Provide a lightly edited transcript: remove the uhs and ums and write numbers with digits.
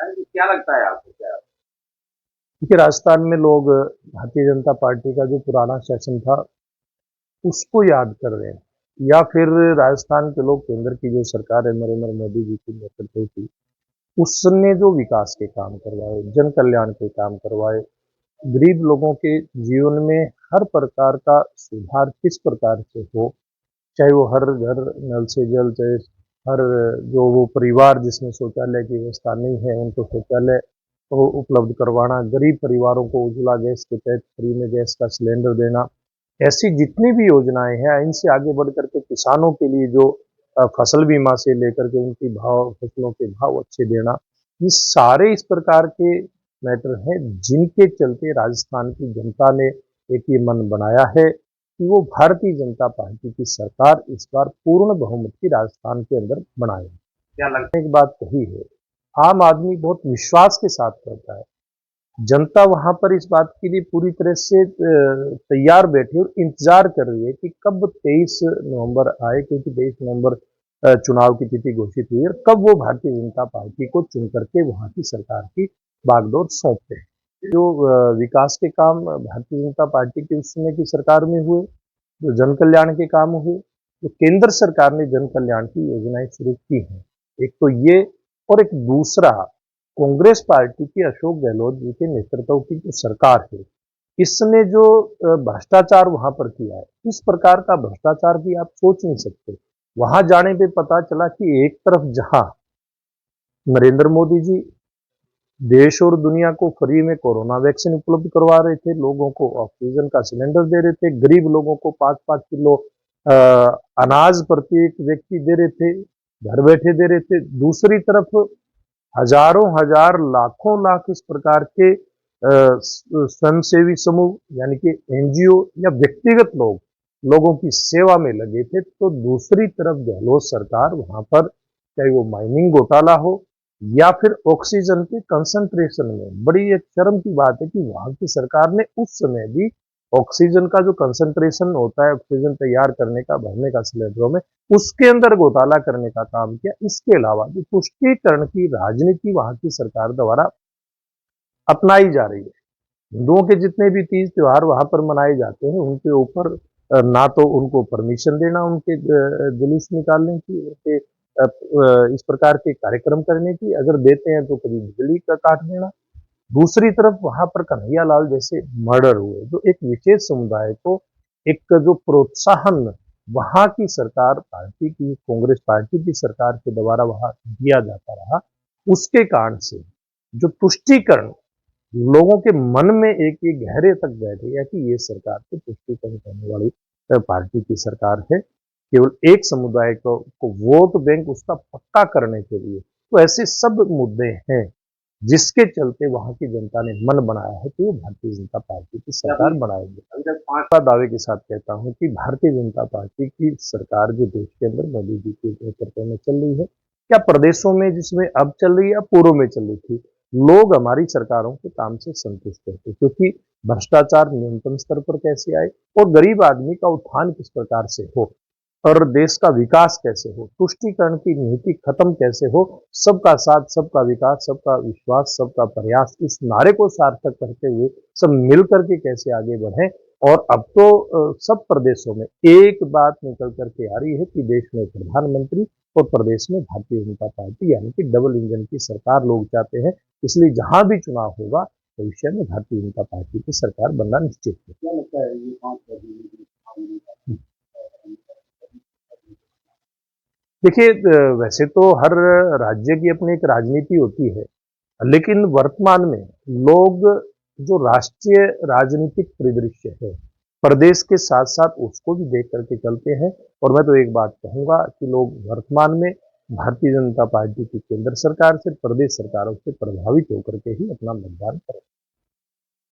क्या लगता है आपको क्या? देखिए, राजस्थान में लोग भारतीय जनता पार्टी का जो पुराना शासन था, उसको याद कर रहे हैं या फिर राजस्थान के लोग केंद्र की जो सरकार है नरेंद्र मोदी जी की नेतृत्व की, उसने जो विकास के काम करवाए, जन कल्याण के काम करवाए, गरीब लोगों के जीवन में हर प्रकार का सुधार किस प्रकार से हो, चाहे वो हर घर नल से जल, चाहे हर जो वो परिवार जिसमें शौचालय की व्यवस्था नहीं है, उनको शौचालय को उपलब्ध करवाना, गरीब परिवारों को उज्ज्वला गैस के तहत फ्री में गैस का सिलेंडर देना, ऐसी जितनी भी योजनाएं हैं, इनसे आगे बढ़ करके किसानों के लिए जो फसल बीमा से लेकर के उनकी फसलों के भाव अच्छे देना, ये सारे इस प्रकार के मैटर हैं जिनके चलते राजस्थान की जनता ने एक ये मन बनाया है कि वो भारतीय जनता पार्टी की सरकार इस बार पूर्ण बहुमत की राजस्थान के अंदर बनाए। क्या लगता एक बात कही है, आम आदमी बहुत विश्वास के साथ कहता है, जनता वहां पर इस बात के लिए पूरी तरह से तैयार बैठी और इंतजार कर रही है कि कब 23 नवंबर आए, क्योंकि 23 नवंबर चुनाव की तिथि घोषित हुई है और कब वो भारतीय जनता पार्टी को चुन करके वहां की सरकार की बागडोर सौंपते हैं। जो विकास के काम भारतीय जनता पार्टी के उस समय की सरकार में हुए, जो जन कल्याण के काम हुए, तो केंद्र सरकार ने जन कल्याण की योजनाएं शुरू की हैं। एक तो ये, और एक दूसरा कांग्रेस पार्टी की अशोक गहलोत जी के नेतृत्व की जो सरकार है, इसने जो भ्रष्टाचार वहां पर किया है, इस प्रकार का भ्रष्टाचार भी आप सोच नहीं सकते। वहां जाने पे पता चला कि एक तरफ जहां नरेंद्र मोदी जी देश और दुनिया को फ्री में कोरोना वैक्सीन उपलब्ध करवा रहे थे, लोगों को ऑक्सीजन का सिलेंडर दे रहे थे, गरीब लोगों को 5-5 किलो अ, अनाज प्रत्येक व्यक्ति दे रहे थे, घर बैठे दे रहे थे। दूसरी तरफ हजारों हजार लाखों लाख इस प्रकार के स्वयंसेवी समूह यानी कि एनजीओ या व्यक्तिगत लोग लोगों की सेवा में लगे थे, तो दूसरी तरफ गहलोत सरकार वहां पर, चाहे वो माइनिंग घोटाला हो या फिर ऑक्सीजन के कंसंट्रेशन में, बड़ी एक शर्म की बात है कि वहां की सरकार ने उस समय भी ऑक्सीजन का जो कंसंट्रेशन होता है, ऑक्सीजन तैयार करने का, भरने का सिलेंडरों में, उसके अंदर घोटाला करने का काम किया। इसके अलावा जो तुष्टीकरण की राजनीति वहां की सरकार द्वारा अपनाई जा रही है, हिंदुओं के जितने भी तीज त्योहार वहां पर मनाए जाते हैं, उनके ऊपर ना तो उनको परमिशन देना उनके जुलूस निकालने की, उनके इस प्रकार के कार्यक्रम करने की, अगर देते हैं तो कभी बिजली का काट देना। दूसरी तरफ वहां पर कन्हैया लाल जैसे मर्डर हुए, जो एक विशेष समुदाय को एक जो प्रोत्साहन वहां की सरकार पार्टी की, कांग्रेस पार्टी की सरकार के द्वारा वहां दिया जाता रहा, उसके कारण से जो तुष्टीकरण लोगों के मन में एक ये गहरे तक बैठ गया कि ये सरकार तो तुष्टीकरण करने वाली पार्टी की सरकार है, केवल एक समुदाय को वोट बैंक उसका पक्का करने के लिए। तो ऐसे सब मुद्दे हैं जिसके चलते वहां की जनता ने मन बनाया है कि वो भारतीय जनता पार्टी की है सरकार बनाएंगे। अभी तक 5 मैं दावे के साथ कहता हूं कि भारतीय जनता पार्टी की सरकार जो देश के अंदर मोदी जी के नेतृत्व में चल रही है, क्या प्रदेशों में जिसमें अब चल रही है या पूर्व में चल रही थी, लोग हमारी सरकारों के काम से संतुष्ट थे, क्योंकि भ्रष्टाचार न्यूनतम स्तर पर कैसे आए और गरीब आदमी का उत्थान किस प्रकार से हो और देश का विकास कैसे हो, तुष्टीकरण की नीति खत्म कैसे हो, सबका साथ, सबका विकास, सबका विश्वास, सबका प्रयास, इस नारे को सार्थक करते हुए सब मिल करके कैसे आगे बढ़े। और अब तो सब प्रदेशों में एक बात निकल करके आ रही है कि देश में प्रधानमंत्री और प्रदेश में भारतीय जनता पार्टी यानी कि डबल इंजन की सरकार लोग चाहते हैं। इसलिए जहां भी चुनाव होगा भविष्य में भारतीय जनता पार्टी की सरकार बनना निश्चित है। क्या लगता है ये 5 बजे देखिए, वैसे तो हर राज्य की अपनी एक राजनीति होती है, लेकिन वर्तमान में लोग जो राष्ट्रीय राजनीतिक परिदृश्य है, प्रदेश के साथ-साथ उसको भी देख करके चलते हैं। और मैं तो एक बात कहूँगा कि लोग वर्तमान में भारतीय जनता पार्टी की केंद्र सरकार से, प्रदेश सरकारों से प्रभावित होकर के ही अपना मतदान करें।